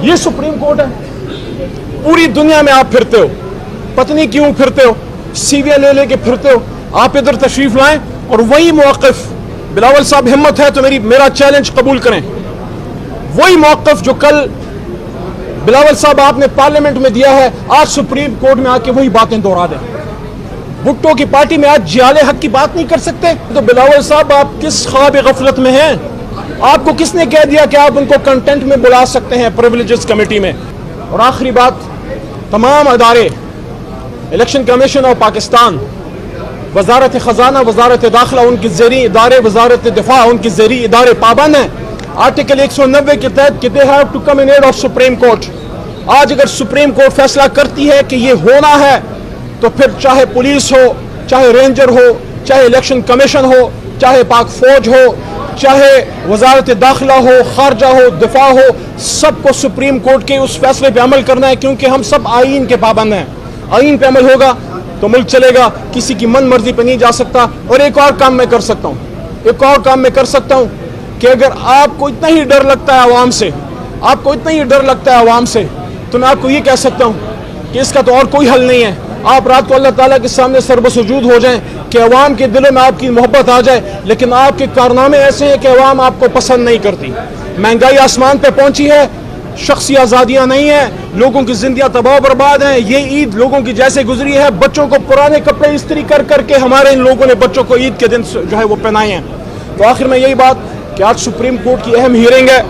ये supreme court है। पूरी दुनिया में आप फिरते हो, पता नहीं क्यों फिरते हो, सीवियां ले लेके फिरते हो। आप इधर तशरीफ लाएं और वही मौक़िफ़, बिलावल साहब हिम्मत है तो मेरा चैलेंज कबूल करें। वही मौक़िफ़ जो कल बिलावल साहब आपने पार्लियामेंट में दिया है, आज सुप्रीम कोर्ट में आके वही बातें दोहरा दें। भुट्टो की पार्टी में आज जियाले हक की बात नहीं कर सकते। तो बिलावल साहब आप किस ख्वाब गफलत में हैं? आपको किसने कह दिया कि आप उनको कंटेंट में बुला सकते हैं प्रिविलेजेस कमेटी में? और आखिरी बात, तमाम अदारे, इलेक्शन कमीशन ऑफ पाकिस्तान, वजारत खजाना, वजारत दाखिला, उनके ज़ेरी इदारे, वजारत दिफा, उनके ज़ेरी इदारे पाबंद हैं आर्टिकल 190 के तहत कि they have to come in aid of supreme court. आज अगर सुप्रीम कोर्ट फैसला करती है कि ये होना है तो फिर चाहे पुलिस हो, चाहे रेंजर हो, चाहे इलेक्शन कमीशन हो, चाहे पाक फौज हो, चाहे वजारत दाखिला हो, खारजा हो, दिफा हो, सबको सुप्रीम कोर्ट के उस फैसले पे अमल करना है, क्योंकि हम सब आईन के पाबंद हैं। आईन पे अमल होगा तो मुल्क चलेगा, किसी की मन मर्जी पे नहीं जा सकता। और एक और काम मैं कर सकता हूँ, एक और काम मैं कर सकता हूँ कि अगर आपको इतना ही डर लगता है आवाम से, आपको इतना ही डर लगता है आवाम से, तो मैं आपको ये कह सकता हूँ कि इसका तो और कोई हल नहीं है। आप रात को अल्लाह ताला के सामने सर्वसुजूद हो जाएं कि अवाम के दिलों में आपकी मोहब्बत आ जाए, लेकिन आपके कारनामे ऐसे हैं कि अवाम आपको पसंद नहीं करती। महंगाई आसमान पे पहुंची है, शख्सी आज़ादियाँ नहीं हैं, लोगों की जिंदगियाँ तबाह बर्बाद हैं। ये ईद लोगों की जैसे गुजरी है, बच्चों को पुराने कपड़े इस्त्री कर करके हमारे इन लोगों ने बच्चों को ईद के दिन जो है वो पहनाए हैं। तो आखिर में यही बात कि आज सुप्रीम कोर्ट की अहम हियरिंग है,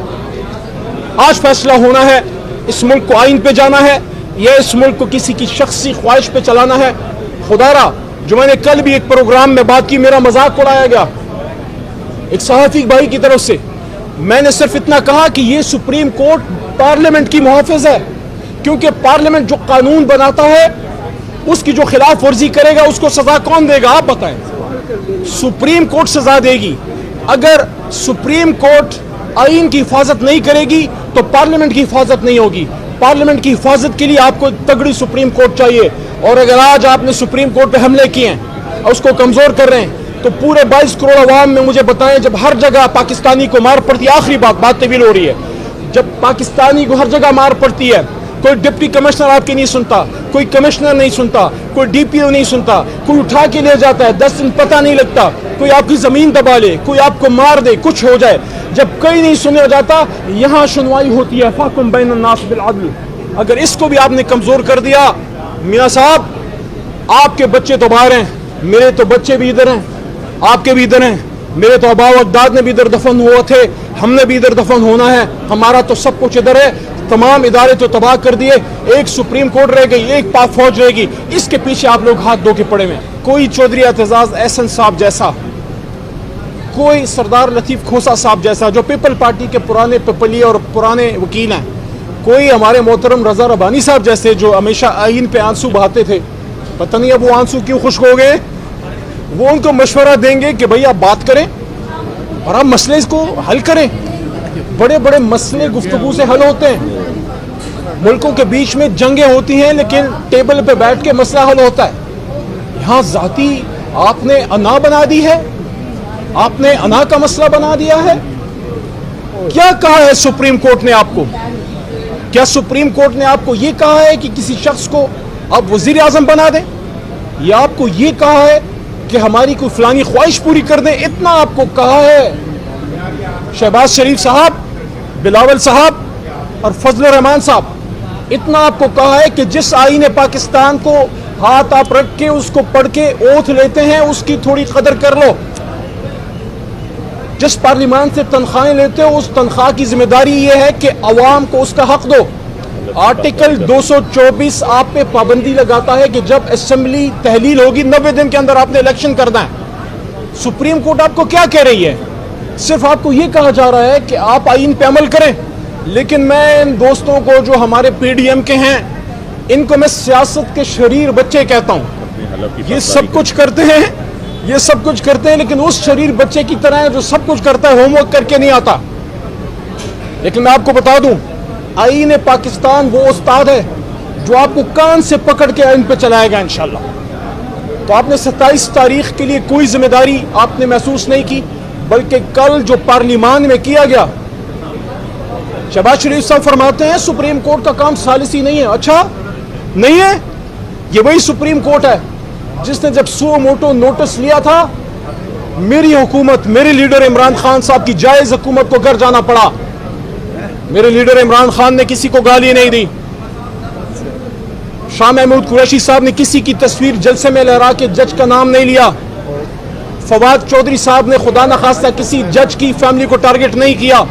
आज फैसला होना है, इस मुल्क को आइन पे जाना है या इस मुल्क को किसी की शख्सी ख्वाहिश पे चलाना है। खुदारा, जो मैंने कल भी एक प्रोग्राम में बात की, मेरा मजाक उड़ाया गया एक सहाफ़ी भाई की तरफ से। मैंने सिर्फ इतना कहा कि ये सुप्रीम कोर्ट पार्लियामेंट की मुहाफ़िज़ है, क्योंकि पार्लियामेंट जो कानून बनाता है उसकी जो खिलाफ वर्जी करेगा उसको सजा कौन देगा? आप बताएं। सुप्रीम कोर्ट सजा देगी। अगर सुप्रीम कोर्ट आइन की हिफाजत नहीं करेगी तो पार्लियामेंट की हिफाजत नहीं होगी। पार्लियामेंट की हिफाजत के लिए आपको तगड़ी सुप्रीम कोर्ट चाहिए। और अगर आज आपने सुप्रीम कोर्ट पे हमले किए हैं और उसको कमजोर कर रहे हैं, तो पूरे 22 करोड़ अवाम में मुझे बताएं, जब हर जगह पाकिस्तानी को मार पड़ती है, आखिरी बात तवील हो रही है, जब पाकिस्तानी को हर जगह मार पड़ती है, कोई डिप्टी कमिश्नर आपकी नहीं सुनता, कोई कमिश्नर नहीं सुनता, कोई डीपीओ नहीं सुनता, कोई उठा के ले जाता है, 10 दिन पता नहीं लगता, कोई आपकी जमीन दबा ले, कोई आपको मार दे, कुछ हो जाए, जब कहीं नहीं सुना जाता, यहाँ सुनवाई होती है, फाकुम बैन अन्नास बिल अदल। अगर इसको भी आपने कमजोर कर दिया, मियाँ साहब, आपके बच्चे तो बाहर हैं, मेरे तो बच्चे भी इधर हैं, आपके भी इधर हैं, मेरे तो आबा अजदाद ने भी इधर दफन हुए थे, हमने भी इधर दफन होना है, हमारा तो सब कुछ इधर है। तमाम इदारे तो तबाह कर दिए, एक सुप्रीम कोर्ट रह गई, एक पाक फौज रहेगी, इसके पीछे आप लोग हाथ धो के पड़े हुए। कोई चौधरी एतजाज एहसन साहब जैसा, कोई सरदार लतीफ खोसा साहब जैसा, जो पीपल पार्टी के पुराने पिपली और पुराने वकील हैं, कोई हमारे मोहतरम रजा रबानी साहब जैसे जो हमेशा आइन पे आंसू बहाते थे, पता नहीं अब वो आंसू क्यों खुश्क हो गए। वो उनको मशवरा देंगे कि भाई आप बात करें और आप मसले इसको हल करें। बड़े बड़े मसले गुफ्तगू से हल होते हैं, मुल्कों के बीच में जंगें होती हैं, लेकिन टेबल पे बैठ के मसला हल होता है। यहाँ जाती आपने अना बना दी है, आपने अना का मसला बना दिया है। क्या कहा है सुप्रीम कोर्ट ने आपको? क्या सुप्रीम कोर्ट ने आपको ये कहा है कि किसी शख्स को आप वजीर आजम बना दें, या आपको ये कहा है कि हमारी कोई फलानी ख्वाहिश पूरी कर दें? इतना आपको कहा है शहबाज शरीफ साहब, बिलावल साहब और फजल रहमान साहब, इतना आपको कहा है कि जिस आईन पाकिस्तान को हाथ आप रख के उसको पढ़ के ओथ लेते हैं, उसकी थोड़ी कदर कर लो। जिस पार्लियामान से तनख्वाहें लेते हो, उस तनख्वाह की जिम्मेदारी यह है कि अवाम को उसका हक दो। आर्टिकल 224 आप पे पाबंदी लगाता है कि जब असेंबली तहलील होगी 90 दिन के अंदर आपने इलेक्शन करना है। सुप्रीम कोर्ट आपको क्या कह रही है? सिर्फ आपको यह कहा जा रहा है कि आप आइन पे अमल करें। लेकिन मैं इन दोस्तों को जो हमारे पीडीएम के हैं, इनको मैं सियासत के शरीर बच्चे कहता हूं। ये सब कुछ करते हैं, ये सब कुछ करते हैं, लेकिन उस शरीर बच्चे की तरह है जो सब कुछ करता है, होमवर्क करके नहीं आता। लेकिन मैं आपको बता दूं, आईन पाकिस्तान वो उस्ताद है जो आपको कान से पकड़ के आइन पे चलाएगा इंशाल्लाह। तो आपने 27 तारीख के लिए कोई जिम्मेदारी आपने महसूस नहीं की, बल्कि कल जो पार्लियामान में किया गया, शहबाज शरीफ साहब फरमाते हैं सुप्रीम कोर्ट का काम सालिसी नहीं है। अच्छा नहीं है? ये वही सुप्रीम कोर्ट है जिसने जब सुओ मोटो नोटिस लिया था, मेरी हुकूमत, मेरे लीडर इमरान खान साहब की जायज हुकूमत को घर जाना पड़ा। मेरे लीडर इमरान खान ने किसी को गाली नहीं दी। शाह महमूद कुरैशी साहब ने किसी की तस्वीर जलसे में लहरा के जज का नाम नहीं लिया। फवाद चौधरी साहब ने खुदा न खास्ता किसी जज की फैमिली को टारगेट नहीं किया।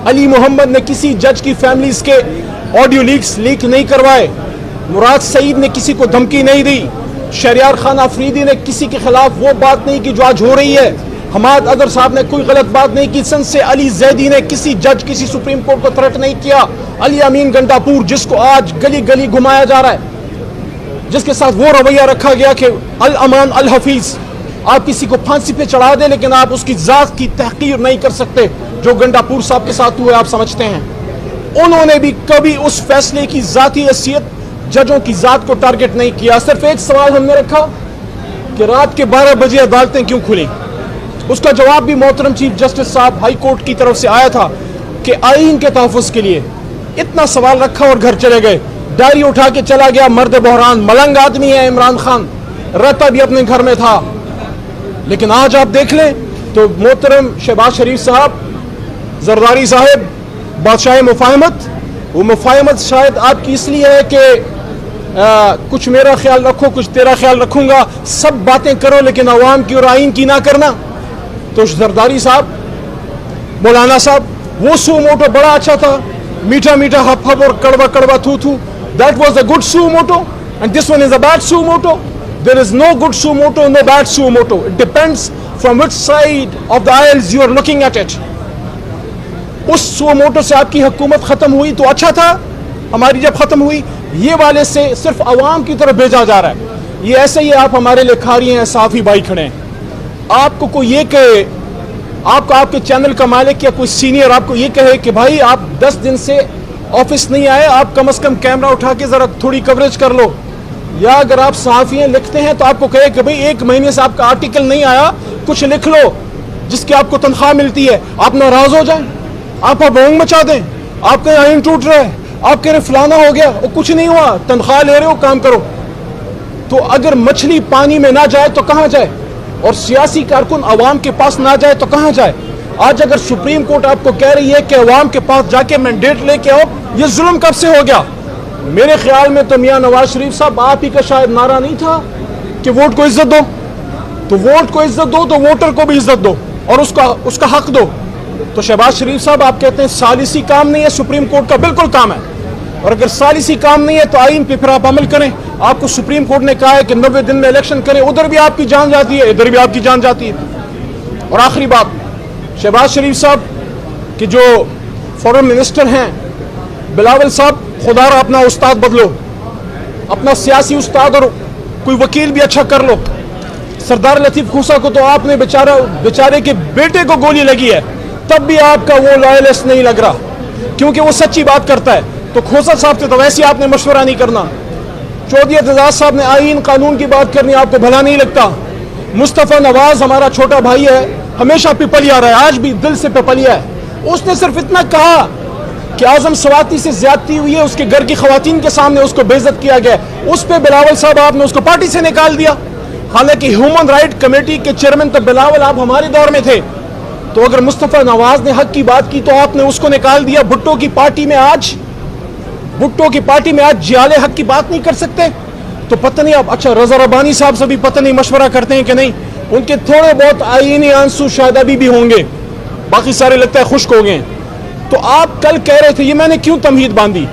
अली मोहम्मद ने किसी जज की फैमिलीज के ऑडियो लीक नहीं करवाए। मुराद सईद ने किसी को धमकी नहीं दी। शहरियार खान अफरीदी ने किसी के खिलाफ वो बात नहीं की जो आज हो रही है। हमाद अदर साहब ने कोई गलत बात नहीं की। सन से अली जैदी ने किसी जज, किसी सुप्रीम कोर्ट को थ्रेट नहीं किया। अली अमीन गंडापुर, जिसको आज गली गली घुमाया जा रहा है, जिसके साथ वो रवैया रखा गया कि अल अमान अल हफीज, आप किसी को फांसी पे चढ़ा दे लेकिन आप उसकी जात की तहकीर नहीं कर सकते, जो गंडापुर साहब के साथ हुए आप समझते हैं। उन्होंने भी कभी उस फैसले की जाती हैसियत जजों की जात को टारगेट नहीं किया। सिर्फ एक सवाल हमने रखा कि रात के 12 बजे अदालतें क्यों खुली। उसका जवाब भी मोहतरम चीफ जस्टिस साहब हाई कोर्ट की तरफ से आया था कि आईन के तहफ़्फ़ुज़ के लिए। इतना सवाल रखा और घर चले गए। डायरी उठा के चला गया मर्द बहरान। मलंग आदमी है इमरान खान, रहता भी अपने घर में था। लेकिन आज आप देख लें तो मोहतरम शहबाज शरीफ साहब, जरदारी साहब, बादशाह मुफाहमत, वो मुफाहमत शायद आपकी इसलिए है कि कुछ मेरा ख्याल रखो, कुछ तेरा ख्याल रखूंगा, सब बातें करो लेकिन अवाम की और आइन की ना करना। तो जरदारी साहब, मौलाना साहब, वो सू मोटो बड़ा अच्छा था, मीठा मीठा हप हप और कड़वा कड़वा थू थू, that was a good suo motu and this one is a bad suo motu. There is no good suo moto, no bad suo moto. It depends from which side of the aisles you are looking at it. उस suo moto से आपकी हुकूमत खत्म हुई तो अच्छा था, हमारी जब खत्म हुई, ये वाले से सिर्फ अवाम की तरफ भेजा जा रहा है। ये ऐसे ही आप हमारे लिए खा रही हैं, साफी भाई खड़े हैं। आपको कोई ये कहे, आपको आपके चैनल का मालिक या कोई सीनियर आपको ये कहे कि भाई आप 10 दिन से ऑफिस नहीं आए, आप कम से कम कैमरा उठा के जरा थोड़ी कवरेज कर लो, या अगर आप सहाफियाँ लिखते हैं तो आपको कहे कि भाई 1 महीने से आपका आर्टिकल नहीं आया, कुछ लिख लो जिसकी आपको तनख्वाह मिलती है, आप नाराज हो जाएं, आप भोंग मचा दें, आपका आइन टूट रहा है, आप कह रहे फलाना हो गया, वो कुछ नहीं हुआ, तनख्वाह ले रहे हो, काम करो। तो अगर मछली पानी में ना जाए तो कहाँ जाए, और सियासी कारकुन अवाम के पास ना जाए तो कहाँ जाए। आज अगर सुप्रीम कोर्ट आपको कह रही है कि अवाम के पास जाके मैंडेट लेके आओ, ये जुल्म कब से हो गया। मेरे ख्याल में तो मियां नवाज शरीफ साहब आप ही का शायद नारा नहीं था कि वोट को इज्जत दो, तो वोट को इज्जत दो तो वोटर को भी इज्जत दो और उसका हक दो। तो शहबाज शरीफ साहब आप कहते हैं सालिसी काम नहीं है, सुप्रीम कोर्ट का बिल्कुल काम है। और अगर सालिसी काम नहीं है तो आइन पे फिर आप अमल करें। आपको सुप्रीम कोर्ट ने कहा है कि 90 दिन में इलेक्शन करें, उधर भी आपकी जान जाती है, इधर भी आपकी जान जाती है। और आखिरी बात, शहबाज शरीफ साहब के जो फॉरेन मिनिस्टर हैं, बिलावल साहब, खुदारा अपना उस्ताद बदलो, अपना सियासी उस्ताद और कोई वकील भी अच्छा कर लो। सरदार लतीफ खोसा को तो आपने बेचारे के बेटे को गोली लगी है, तब भी आपका वो लॉयलिस्ट नहीं लग रहा, क्योंकि वो सच्ची बात करता है। तो खोसा साहब से तो वैसे आपने मशवरा नहीं करना। चौधरी एतजाज साहब ने आईन कानून की बात करनी, आपको भला नहीं लगता। मुस्तफ़ा नवाज हमारा छोटा भाई है, हमेशा पिपलिया रहा है, आज भी दिल से पिपलिया है। उसने सिर्फ इतना कहा कि आजम सवाती से ज्यादती हुई है, उसके घर की खवातीन के सामने उसको बेइज्जत किया गया, उस पे बिलावल साहब आपने उसको पार्टी से निकाल दिया। हालांकि ह्यूमन राइट कमेटी के चेयरमैन तो बिलावल आप हमारे दौर में थे। तो अगर मुस्तफ़ा नवाज ने हक की बात की तो आपने उसको निकाल दिया। भुट्टो की पार्टी में आज जियाले हक की बात नहीं कर सकते, तो पता नहीं आप, अच्छा रजा रब्बानी साहब से भी पता नहीं मशवरा करते हैं कि नहीं, उनके थोड़े बहुत आईनी आंसू शायद अभी भी होंगे, बाकी सारे लगता है खुश्क हो गए। तो आप कल कह रहे थे, ये मैंने क्यों तमहीद बांधी,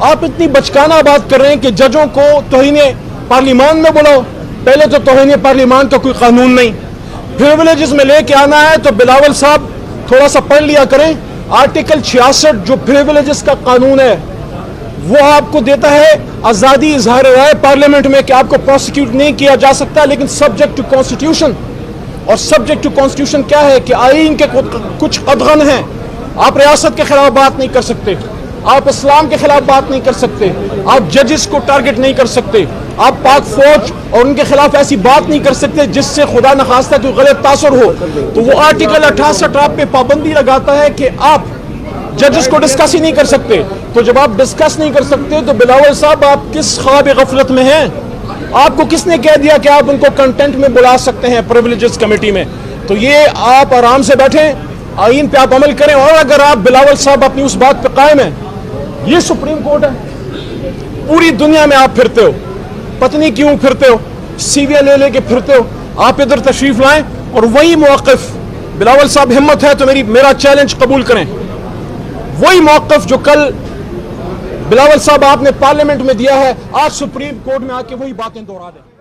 आप इतनी बचकाना बात कर रहे हैं कि जजों को तौहीने पार्लिमान में बुलाओ। पहले तो तौहीने पार्लिमान का कोई कानून नहीं, प्रिविलेजेस में लेके आना है तो बिलावल साहब थोड़ा सा पढ़ लिया करें। आर्टिकल 66 जो प्रिविलेजेस का कानून है वो आपको देता है आज़ादी इजहार राय पार्लियामेंट में कि आपको प्रोसिक्यूट नहीं किया जा सकता, लेकिन सब्जेक्ट टू कॉन्स्टिट्यूशन। और सब्जेक्ट टू कॉन्स्टिट्यूशन क्या है कि आईन के कुछ कदगन हैं। आप रियासत के खिलाफ बात नहीं कर सकते, आप इस्लाम के खिलाफ बात नहीं कर सकते, आप जजेस को टारगेट नहीं कर सकते, आप पाक फौज और उनके खिलाफ ऐसी बात नहीं कर सकते जिससे खुदा न खास्ता कोई गलत तासर हो। तो वो आर्टिकल 68 आप पे पाबंदी लगाता है कि आप जजेस को डिस्कस ही नहीं कर सकते। तो जब आप डिस्कस नहीं कर सकते तो बिलावल साहब आप किस ख्वाब गफलत में हैं? आपको किसने कह दिया कि आप उनको कंटेंट में बुला सकते हैं प्रिविलेजेस कमेटी में? तो ये आप आराम से बैठें, आईन पे आप अमल करें। और अगर आप बिलावल साहब अपनी उस बात पे कायम है, ये सुप्रीम कोर्ट है, पूरी दुनिया में आप फिरते हो, पता नहीं क्यों फिरते हो, सीवियां ले लेके फिरते हो। आप इधर तशरीफ लाएं और वही मौक़िफ़, बिलावल साहब हिम्मत है तो मेरा चैलेंज कबूल करें। वही मौक़िफ़ जो कल बिलावल साहब आपने पार्लियामेंट में दिया है, आज सुप्रीम कोर्ट में आके वही बातें दोहरा दें।